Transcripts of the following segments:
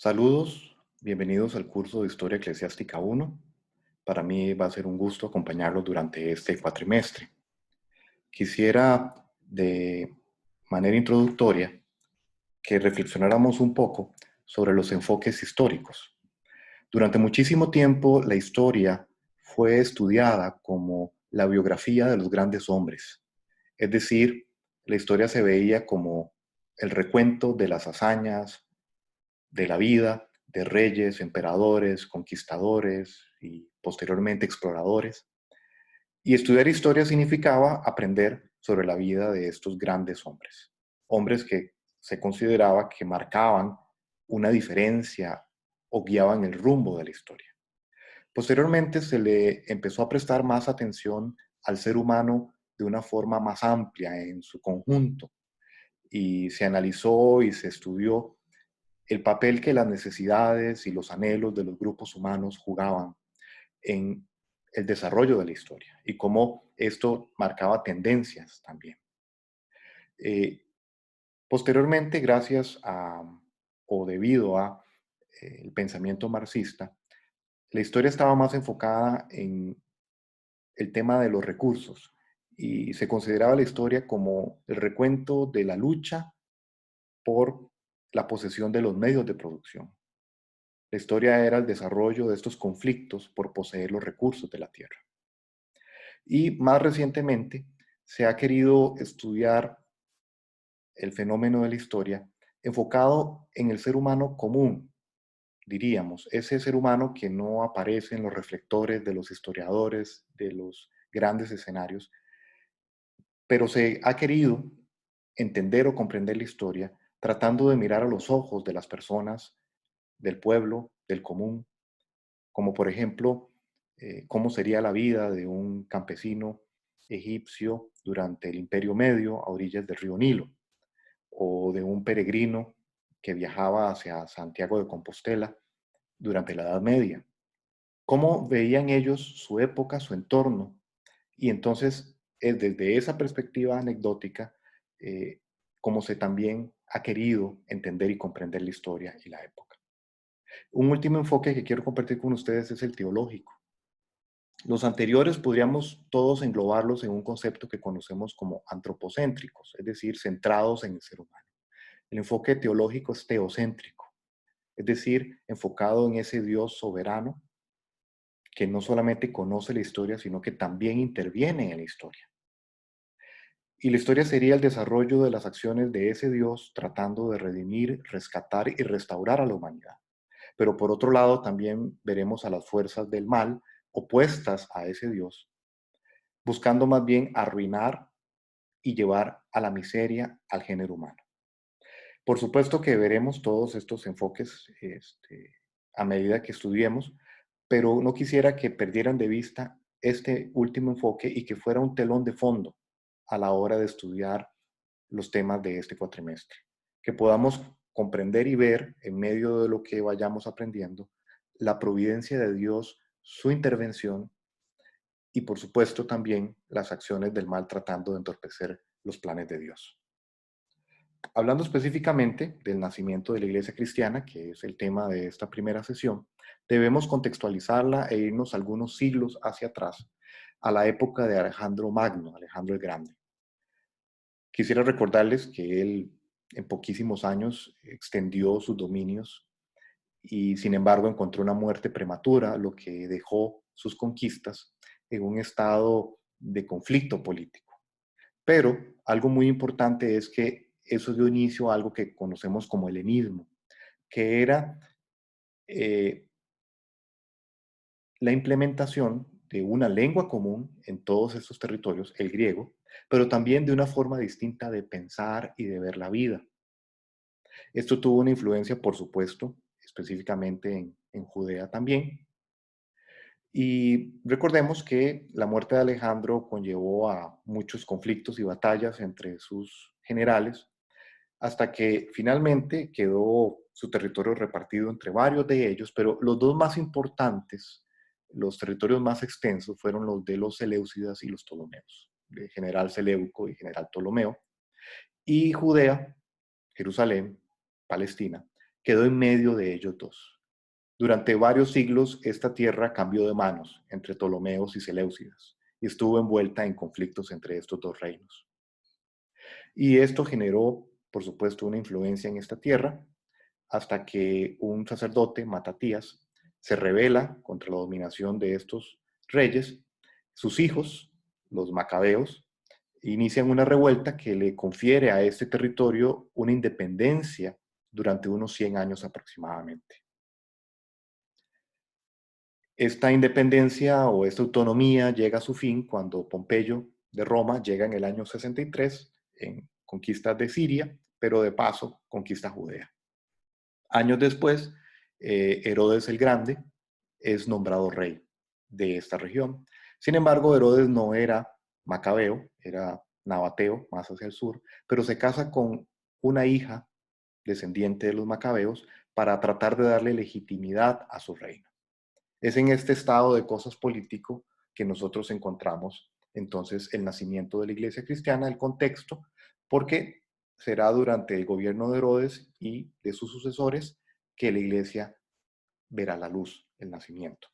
Saludos, bienvenidos al curso de Historia Eclesiástica 1. Para mí va a ser un gusto acompañarlos durante este cuatrimestre. Quisiera, de manera introductoria, que reflexionáramos un poco sobre los enfoques históricos. Durante muchísimo tiempo, la historia fue estudiada como la biografía de los grandes hombres. Es decir, la historia se veía como el recuento de las hazañas, de la vida de reyes, emperadores, conquistadores y posteriormente exploradores. Y estudiar historia significaba aprender sobre la vida de estos grandes hombres, hombres que se consideraba que marcaban una diferencia o guiaban el rumbo de la historia. Posteriormente se le empezó a prestar más atención al ser humano de una forma más amplia en su conjunto y se analizó y se estudió el papel que las necesidades y los anhelos de los grupos humanos jugaban en el desarrollo de la historia y cómo esto marcaba tendencias también. Eh, Posteriormente, gracias a o debido a el pensamiento marxista, la historia estaba más enfocada en el tema de los recursos y se consideraba la historia como el recuento de la lucha por la posesión de los medios de producción. La historia era el desarrollo de estos conflictos por poseer los recursos de la tierra. Y más recientemente se ha querido estudiar el fenómeno de la historia enfocado en el ser humano común, diríamos, ese ser humano que no aparece en los reflectores de los historiadores, de los grandes escenarios, pero se ha querido entender o comprender la historia tratando de mirar a los ojos de las personas, del pueblo, del común, como por ejemplo, cómo sería la vida de un campesino egipcio durante el Imperio Medio a orillas del río Nilo, o de un peregrino que viajaba hacia Santiago de Compostela durante la Edad Media. Cómo veían ellos su época, su entorno, y entonces es desde esa perspectiva anecdótica como se también ha querido entender y comprender la historia y la época. Un último enfoque que quiero compartir con ustedes es el teológico. Los anteriores podríamos todos englobarlos en un concepto que conocemos como antropocéntricos, es decir, centrados en el ser humano. El enfoque teológico es teocéntrico, es decir, enfocado en ese Dios soberano que no solamente conoce la historia, sino que también interviene en la historia. Y la historia sería el desarrollo de las acciones de ese Dios tratando de redimir, rescatar y restaurar a la humanidad. Pero por otro lado, también veremos a las fuerzas del mal opuestas a ese Dios, buscando más bien arruinar y llevar a la miseria al género humano. Por supuesto que veremos todos estos enfoques a medida que estudiemos, pero no quisiera que perdieran de vista este último enfoque y que fuera un telón de fondo a la hora de estudiar los temas de este cuatrimestre. Que podamos comprender y ver en medio de lo que vayamos aprendiendo la providencia de Dios, su intervención y por supuesto también las acciones del mal tratando de entorpecer los planes de Dios. Hablando específicamente del nacimiento de la Iglesia cristiana, que es el tema de esta primera sesión, debemos contextualizarla e irnos algunos siglos hacia atrás, a la época de Alejandro Magno, Alejandro el Grande. Quisiera recordarles que él en poquísimos años extendió sus dominios y sin embargo encontró una muerte prematura, lo que dejó sus conquistas en un estado de conflicto político. Pero algo muy importante es que eso dio inicio a algo que conocemos como helenismo, que era eh, la implementación de una lengua común en todos estos territorios, el griego, pero también de una forma distinta de pensar y de ver la vida. Esto tuvo una influencia, por supuesto, específicamente en Judea también. Y recordemos que la muerte de Alejandro conllevó a muchos conflictos y batallas entre sus generales, hasta que finalmente quedó su territorio repartido entre varios de ellos, pero los dos más importantes, los territorios más extensos, fueron los de los Seleucidas y los Ptolomeos, de general Seleuco y general Ptolomeo, y Judea, Jerusalén, Palestina, quedó en medio de ellos dos. Durante varios siglos, esta tierra cambió de manos entre Ptolomeos y Seleucidas y estuvo envuelta en conflictos entre estos dos reinos. Y esto generó, por supuesto, una influencia en esta tierra hasta que un sacerdote, Matatías, se rebela contra la dominación de estos reyes. Sus hijos, los macabeos, inician una revuelta que le confiere a este territorio una independencia durante unos 100 años aproximadamente. Esta independencia o esta autonomía llega a su fin cuando Pompeyo de Roma llega en el año 63 en conquista de Siria, pero de paso conquista Judea. Años después, Herodes el Grande es nombrado rey de esta región. Sin embargo, Herodes no era macabeo, era nabateo, más hacia el sur, pero se casa con una hija descendiente de los macabeos para tratar de darle legitimidad a su reino. Es en este estado de cosas político que nosotros encontramos entonces el nacimiento de la iglesia cristiana, el contexto, porque será durante el gobierno de Herodes y de sus sucesores que la iglesia verá la luz, el nacimiento.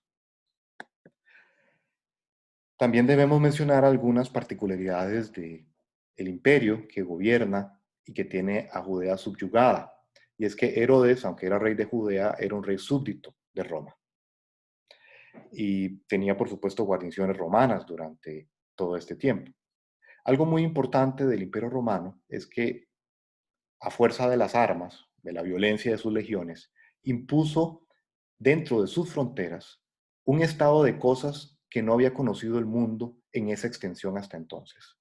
También debemos mencionar algunas particularidades del imperio que gobierna y que tiene a Judea subyugada. Y es que Herodes, aunque era rey de Judea, era un rey súbdito de Roma. Y tenía, por supuesto, guarniciones romanas durante todo este tiempo. Algo muy importante del Imperio Romano es que, a fuerza de las armas, de la violencia de sus legiones, impuso dentro de sus fronteras un estado de cosas que no había conocido el mundo en esa extensión hasta entonces.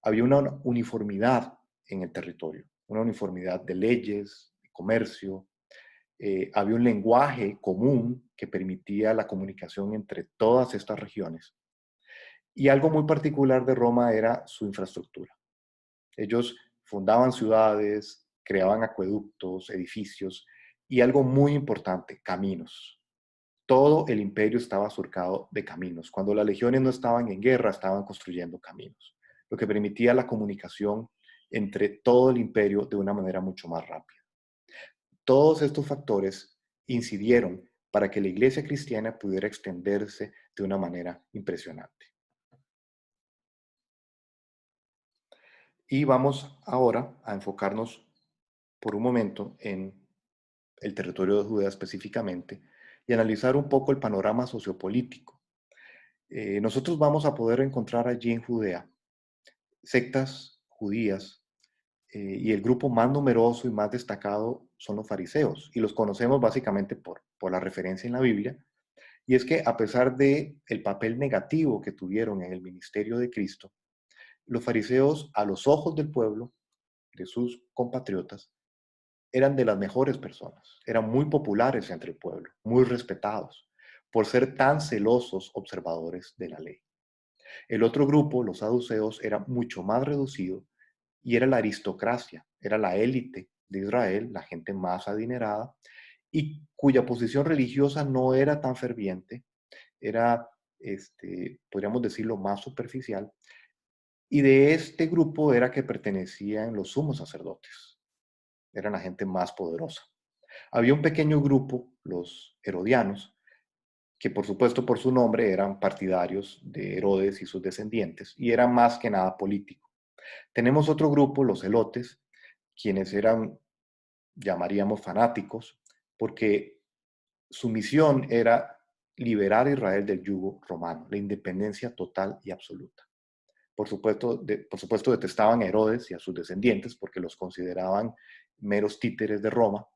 Había una uniformidad en el territorio, una uniformidad de leyes, de comercio, había un lenguaje común que permitía la comunicación entre todas estas regiones. Y algo muy particular de Roma era su infraestructura. Ellos fundaban ciudades, creaban acueductos, edificios y algo muy importante, caminos. Todo el imperio estaba surcado de caminos. Cuando las legiones no estaban en guerra, estaban construyendo caminos, lo que permitía la comunicación entre todo el imperio de una manera mucho más rápida. Todos estos factores incidieron para que la iglesia cristiana pudiera extenderse de una manera impresionante. Y vamos ahora a enfocarnos por un momento en el territorio de Judea específicamente y analizar un poco el panorama sociopolítico. Nosotros vamos a poder encontrar allí en Judea sectas judías y el grupo más numeroso y más destacado son los fariseos y los conocemos básicamente por la referencia en la Biblia. Y es que a pesar de el papel negativo que tuvieron en el ministerio de Cristo, los fariseos a los ojos del pueblo, de sus compatriotas, eran de las mejores personas, eran muy populares entre el pueblo, muy respetados, por ser tan celosos observadores de la ley. El otro grupo, los saduceos, era mucho más reducido y era la aristocracia, era la élite de Israel, la gente más adinerada, y cuya posición religiosa no era tan ferviente, era, podríamos decirlo, más superficial, y de este grupo era que pertenecían los sumos sacerdotes, eran la gente más poderosa. Había un pequeño grupo, los herodianos, que por supuesto por su nombre eran partidarios de Herodes y sus descendientes, y eran más que nada político. Tenemos otro grupo, los celotes, quienes eran, llamaríamos fanáticos, porque su misión era liberar a Israel del yugo romano, la independencia total y absoluta. Por supuesto detestaban a Herodes y a sus descendientes porque los consideraban meros títeres de Roma.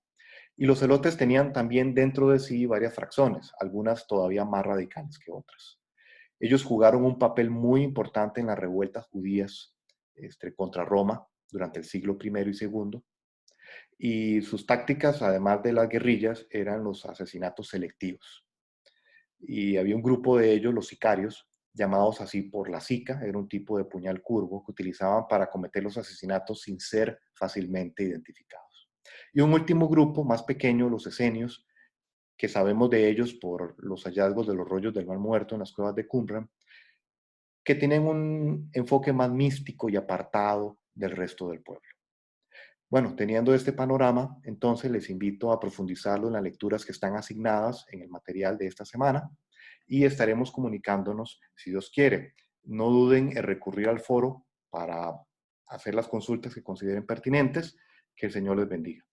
Y los celotes tenían también dentro de sí varias fracciones, algunas todavía más radicales que otras. Ellos jugaron un papel muy importante en las revueltas judías contra Roma durante el siglo I y II. Y sus tácticas, además de las guerrillas, eran los asesinatos selectivos. Y había un grupo de ellos, los sicarios, llamados así por la sica, era un tipo de puñal curvo que utilizaban para cometer los asesinatos sin ser fácilmente identificados. Y un último grupo, más pequeño, los esenios, que sabemos de ellos por los hallazgos de los rollos del Mar Muerto en las cuevas de Qumran, que tienen un enfoque más místico y apartado del resto del pueblo. Bueno, teniendo este panorama, entonces les invito a profundizarlo en las lecturas que están asignadas en el material de esta semana y estaremos comunicándonos si Dios quiere. No duden en recurrir al foro para hacer las consultas que consideren pertinentes. Que el Señor les bendiga.